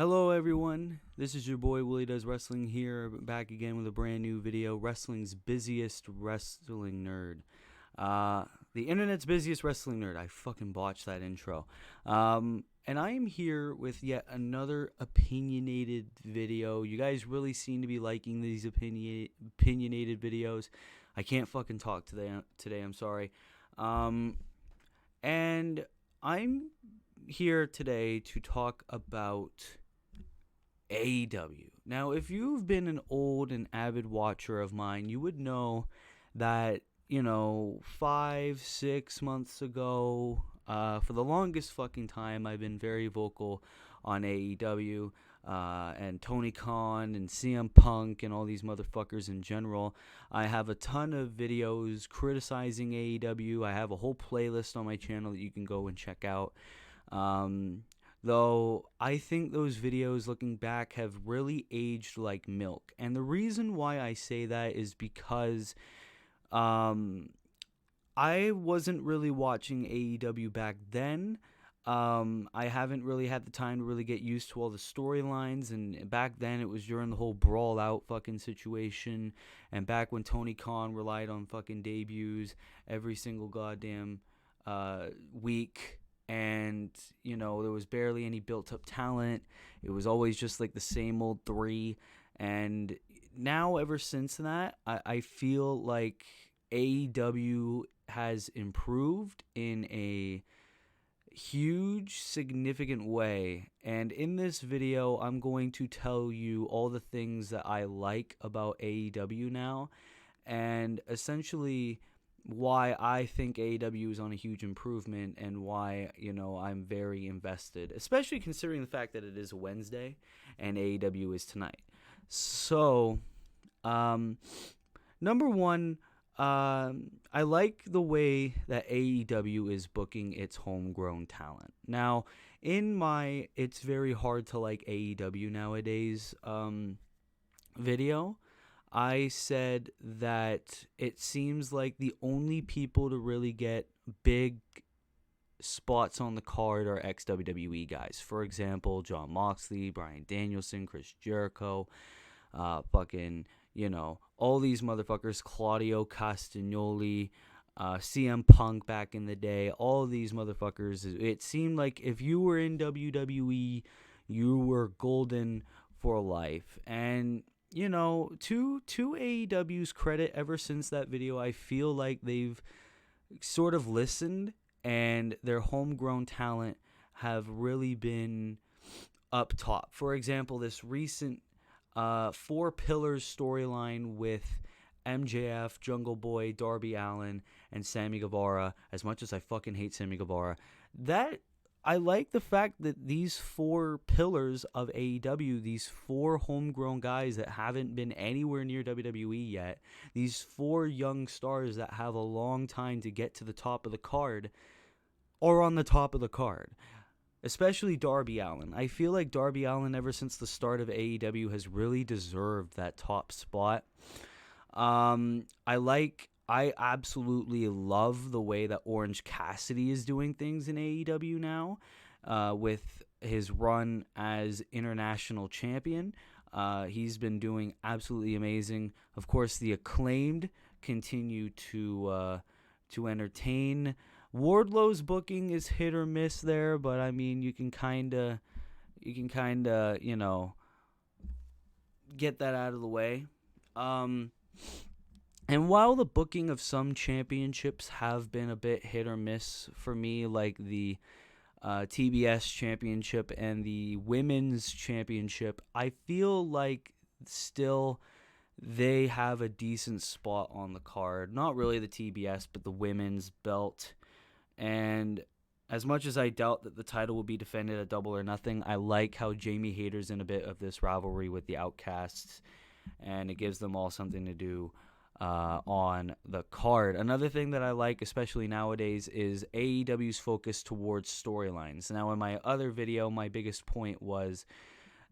Hello everyone, this is your boy Willie Does Wrestling here, back again with a brand new video, wrestling's busiest wrestling nerd. The internet's busiest wrestling nerd. I fucking botched that intro. And I am here with yet another opinionated video. You guys really seem to be liking these opinionated videos. I can't fucking talk today, I'm sorry. And I'm here today to talk about AEW. Now, if you've been an old and avid watcher of mine, you would know that, 5-6 months ago, for the longest fucking time, I've been very vocal on AEW, and Tony Khan and CM Punk and all these motherfuckers in general. I have a ton of videos criticizing AEW. I have a whole playlist on my channel that you can go and check out. Though I think those videos looking back have really aged like milk. And the reason why I say that is because I wasn't really watching AEW back then. I haven't really had the time to really get used to all the storylines, and back then it was during the whole brawl out fucking situation, and back when Tony Khan relied on fucking debuts every single goddamn week. And, there was barely any built-up talent. It was always just like the same old three. And now, ever since that, I feel like AEW has improved in a huge, significant way. And in this video, I'm going to tell you all the things that I like about AEW now. And essentially why I think AEW is on a huge improvement and why, I'm very invested, especially considering the fact that it is a Wednesday and AEW is tonight. So, number one, I like the way that AEW is booking its homegrown talent. Now, it's very hard to like AEW nowadays, video, I said that it seems like the only people to really get big spots on the card are ex-WWE guys. For example, Jon Moxley, Bryan Danielson, Chris Jericho, all these motherfuckers, Claudio Castagnoli, CM Punk back in the day, all these motherfuckers. It seemed like if you were in WWE, you were golden for life. And to AEW's credit, ever since that video, I feel like they've sort of listened, and their homegrown talent have really been up top. For example, this recent Four Pillars storyline with MJF, Jungle Boy, Darby Allin, and Sammy Guevara. As much as I fucking hate Sammy Guevara, I like the fact that these four pillars of AEW, these four homegrown guys that haven't been anywhere near WWE yet, these four young stars that have a long time to get to the top of the card, are on the top of the card. Especially Darby Allin. I feel like Darby Allin, ever since the start of AEW, has really deserved that top spot. I absolutely love the way that Orange Cassidy is doing things in AEW now, with his run as international champion. He's been doing absolutely amazing. Of course, the Acclaimed continue to entertain. Wardlow's booking is hit or miss there, but I mean, you can kind of, get that out of the way. And while the booking of some championships have been a bit hit or miss for me, like the TBS championship and the women's championship, I feel like still they have a decent spot on the card. Not really the TBS, but the women's belt. And as much as I doubt that the title will be defended at Double or Nothing, I like how Jamie Hayter's in a bit of this rivalry with the Outcasts, and it gives them all something to do on the card. Another thing that I like, especially nowadays, is AEW's focus towards storylines. Now, in my other video, my biggest point was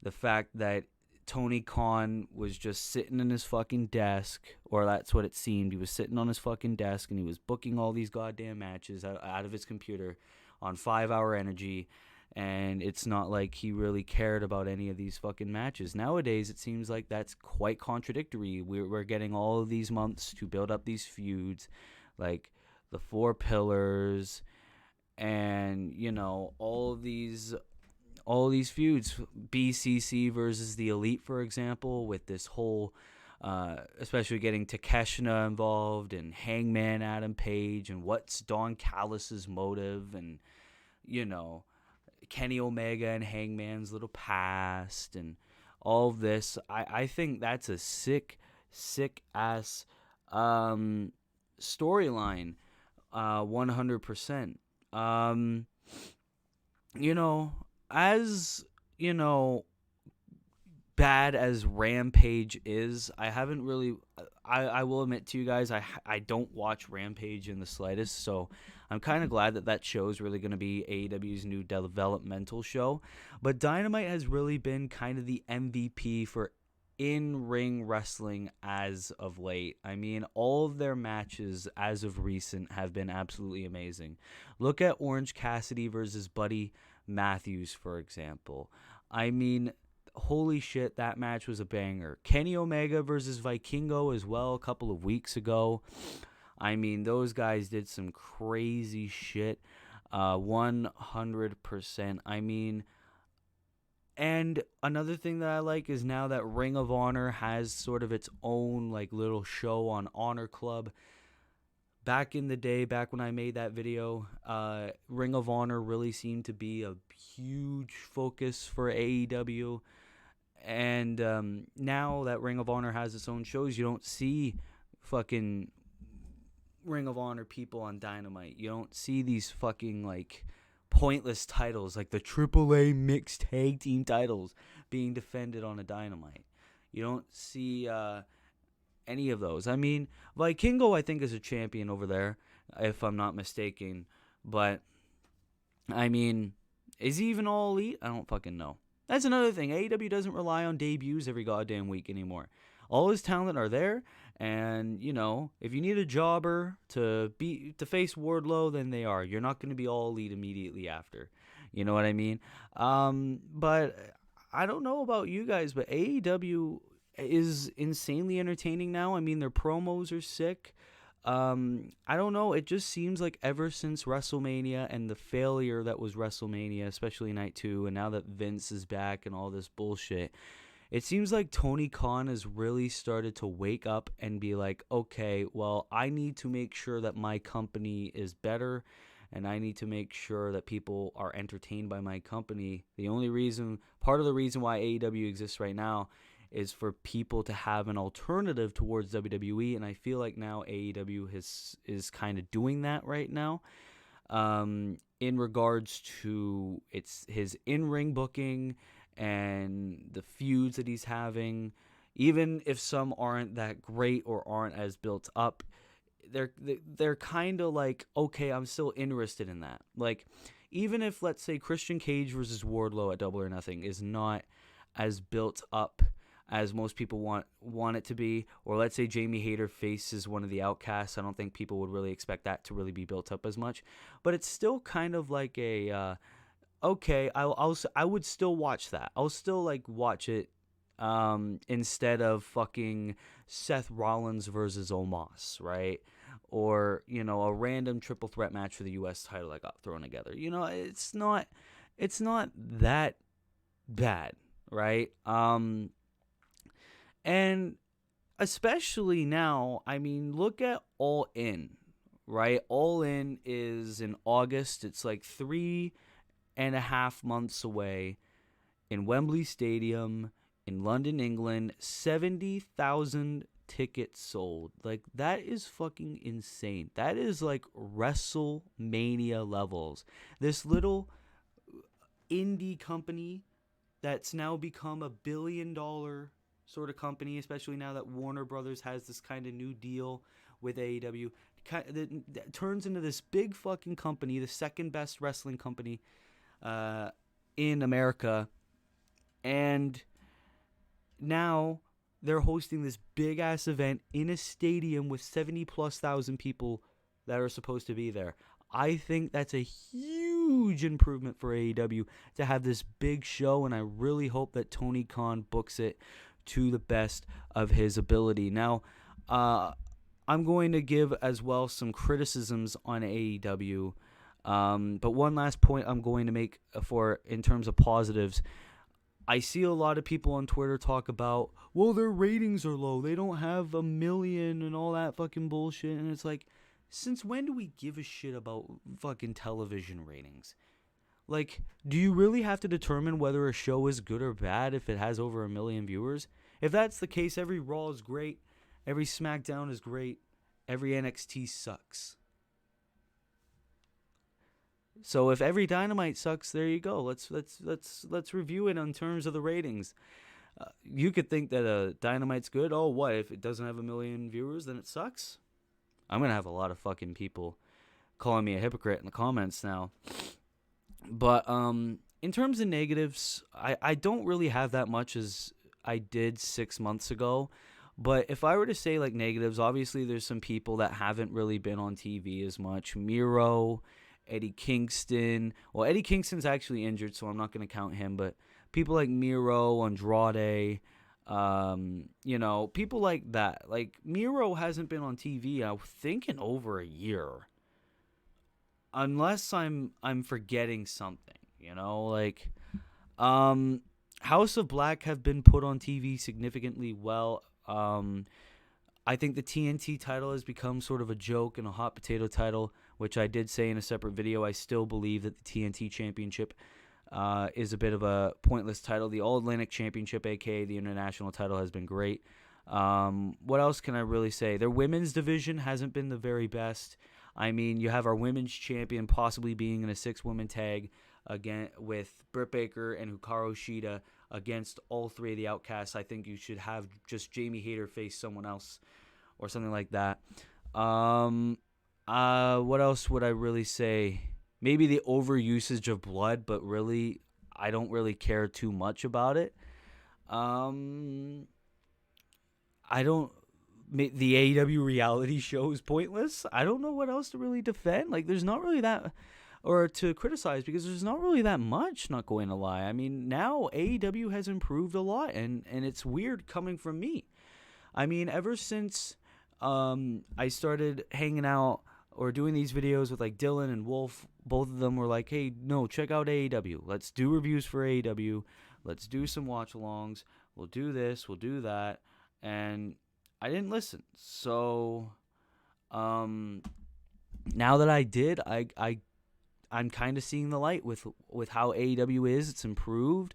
the fact that Tony Khan was just sitting in his fucking desk, or that's what it seemed. He was sitting on his fucking desk, and he was booking all these goddamn matches out of his computer on 5 Hour Energy, And it's not like he really cared about any of these fucking matches. Nowadays, it seems like that's quite contradictory. We're getting all of these months to build up these feuds, like the Four Pillars, and all these feuds, BCC versus the Elite, for example, with this whole, especially getting Takeshita involved and Hangman Adam Page, and what's Don Callis's motive, and Kenny Omega and Hangman's little past, and all of this. I think that's a sick ass storyline, 100%. As bad as Rampage is, I haven't really. I will admit to you guys, I don't watch Rampage in the slightest, so I'm kind of glad that show is really going to be AEW's new developmental show. But Dynamite has really been kind of the MVP for in-ring wrestling as of late. I mean, all of their matches as of recent have been absolutely amazing. Look at Orange Cassidy versus Buddy Matthews, for example. I mean, holy shit, that match was a banger. Kenny Omega versus Vikingo as well a couple of weeks ago. I mean, those guys did some crazy shit. 100%. I mean, and another thing that I like is now that Ring of Honor has sort of its own like little show on Honor Club. Back in the day, back when I made that video, Ring of Honor really seemed to be a huge focus for AEW. And now that Ring of Honor has its own shows, you don't see fucking Ring of Honor people on Dynamite. You don't see these fucking like pointless titles like the AAA mixed tag team titles being defended on a Dynamite. You don't see any of those. I mean, Vikingo I think is a champion over there, if I'm not mistaken. But I mean, is he even all elite? I don't fucking know. That's another thing. AEW doesn't rely on debuts every goddamn week anymore. All his talent are there, and if you need a jobber to face Wardlow, then they are. You're not going to be all elite immediately after. You know what I mean? But I don't know about you guys, but AEW is insanely entertaining now. I mean, their promos are sick. I don't know. It just seems like ever since WrestleMania and the failure that was WrestleMania, especially Night 2, and now that Vince is back and all this bullshit, it seems like Tony Khan has really started to wake up and be like, okay, well, I need to make sure that my company is better, and I need to make sure that people are entertained by my company. Part of the reason why AEW exists right now is for people to have an alternative towards WWE, and I feel like now AEW is kind of doing that right now, in regards to his in-ring booking and the feuds that he's having. Even if some aren't that great or aren't as built up, they're kind of like, okay, I'm still interested in that. Like, even if, let's say, Christian Cage versus Wardlow at Double or Nothing is not as built up as most people want it to be, or let's say Jamie Hayter faces one of the Outcasts, I don't think people would really expect that to really be built up as much. But it's still kind of like a okay, I would still watch that. I'll still like watch it instead of fucking Seth Rollins versus Omos, right? Or a random triple threat match for the U.S. title that got thrown together. It's not that bad, right? And especially now, I mean, look at All In, right? All In is in August. It's like 3.5 months away in Wembley Stadium in London, England. 70,000 tickets sold. Like, that is fucking insane. That is like WrestleMania levels. This little indie company that's now become a $1 billion sort of company, especially now that Warner Brothers has this kind of new deal with AEW, that turns into this big fucking company, the second best wrestling company in America, and now they're hosting this big ass event in a stadium with 70,000+ people that are supposed to be there. I think that's a huge huge improvement for AEW to have this big show, and I really hope that Tony Khan books it to the best of his ability. Now, I'm going to give as well some criticisms on AEW, but one last point I'm going to make in terms of positives. I see a lot of people on Twitter talk about, well, their ratings are low. They don't have 1 million and all that fucking bullshit. And it's like, since when do we give a shit about fucking television ratings? Like, do you really have to determine whether a show is good or bad if it has over 1 million viewers? If that's the case, every Raw is great. Every SmackDown is great. Every NXT sucks. So if every Dynamite sucks, there you go. Let's review it in terms of the ratings. You could think that a Dynamite's good. Oh, what if it doesn't have 1 million viewers? Then it sucks. I'm gonna have a lot of fucking people calling me a hypocrite in the comments now. But in terms of negatives, I don't really have that much as I did 6 months ago. But if I were to say like negatives, obviously there's some people that haven't really been on TV as much. Miro, Eddie Kingston. Well, Eddie Kingston's actually injured, so I'm not going to count him. But people like Miro, Andrade, people like that. Like Miro hasn't been on TV, I think, in over a year. Unless I'm forgetting something, House of Black have been put on TV significantly well. I think the TNT title has become sort of a joke and a hot potato title, which I did say in a separate video. I still believe that the TNT Championship is a bit of a pointless title. The All-Atlantic Championship, a.k.a. the International title, has been great. What else can I really say? Their women's division hasn't been the very best. I mean, you have our women's champion possibly being in a 6-woman tag again with Britt Baker and Hikaru Shida against all 3 of the Outcasts. I think you should have just Jamie Hayter face someone else or something like that. What else would I really say? Maybe the overusage of blood, but really, I don't really care too much about it. The AEW reality show is pointless. I don't know what else to really defend. Like, there's not really that, or to criticize, because there's not really that much, not going to lie. I mean, now AEW has improved a lot, and it's weird coming from me. I mean, ever since I started hanging out or doing these videos with, like, Dylan and Wolf, both of them were like, hey, no, check out AEW. Let's do reviews for AEW. Let's do some watch-alongs. We'll do this. We'll do that. And I didn't listen. So now that I did, I'm kind of seeing the light with how AEW is. It's improved.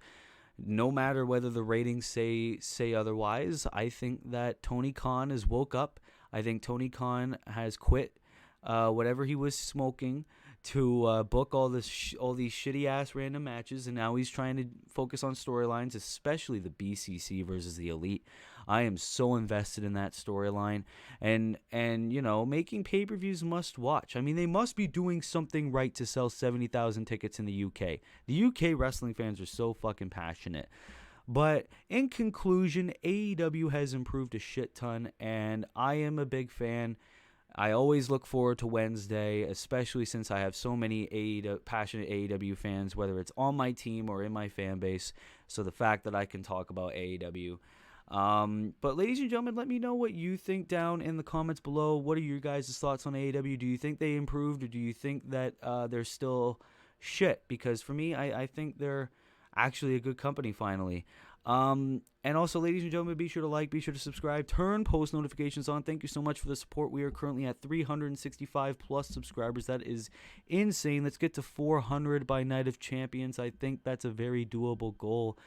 No matter whether the ratings say otherwise, I think that Tony Khan has woke up. I think Tony Khan has quit whatever he was smoking to book all these shitty ass random matches, and now he's trying to focus on storylines, especially the BCC versus the Elite. I am so invested in that storyline, and making pay-per-views must watch. I mean, they must be doing something right to sell 70,000 tickets in the UK. The UK wrestling fans are so fucking passionate. But in conclusion, AEW has improved a shit ton, and I am a big fan. I always look forward to Wednesday, especially since I have so many passionate AEW fans, whether it's on my team or in my fan base. So the fact that I can talk about AEW. But ladies and gentlemen, let me know what you think down in the comments below. What are your guys' thoughts on AEW? Do you think they improved, or do you think that they're still shit? Because for me, I think they're actually a good company finally. And also, ladies and gentlemen, be sure to like, be sure to subscribe, turn post notifications on. Thank you so much for the support. We are currently at 365 plus subscribers. That is insane. Let's get to 400 by Night of Champions. I think that's a very doable goal.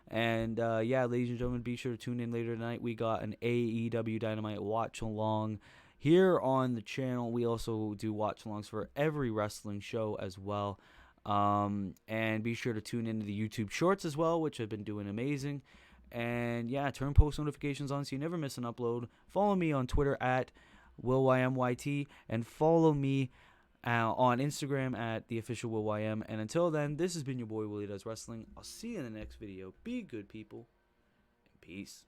And ladies and gentlemen, be sure to tune in later tonight. We got an AEW Dynamite watch along here on the channel. We also do watch alongs for every wrestling show as well. And be sure to tune into the YouTube Shorts as well, which have been doing amazing. And turn post notifications on so you never miss an upload. Follow me on Twitter at WillYMYT, and follow me on Instagram at theofficialWillYM. And until then, this has been your boy Willie Does Wrestling. I'll see you in the next video. Be good, people, and peace.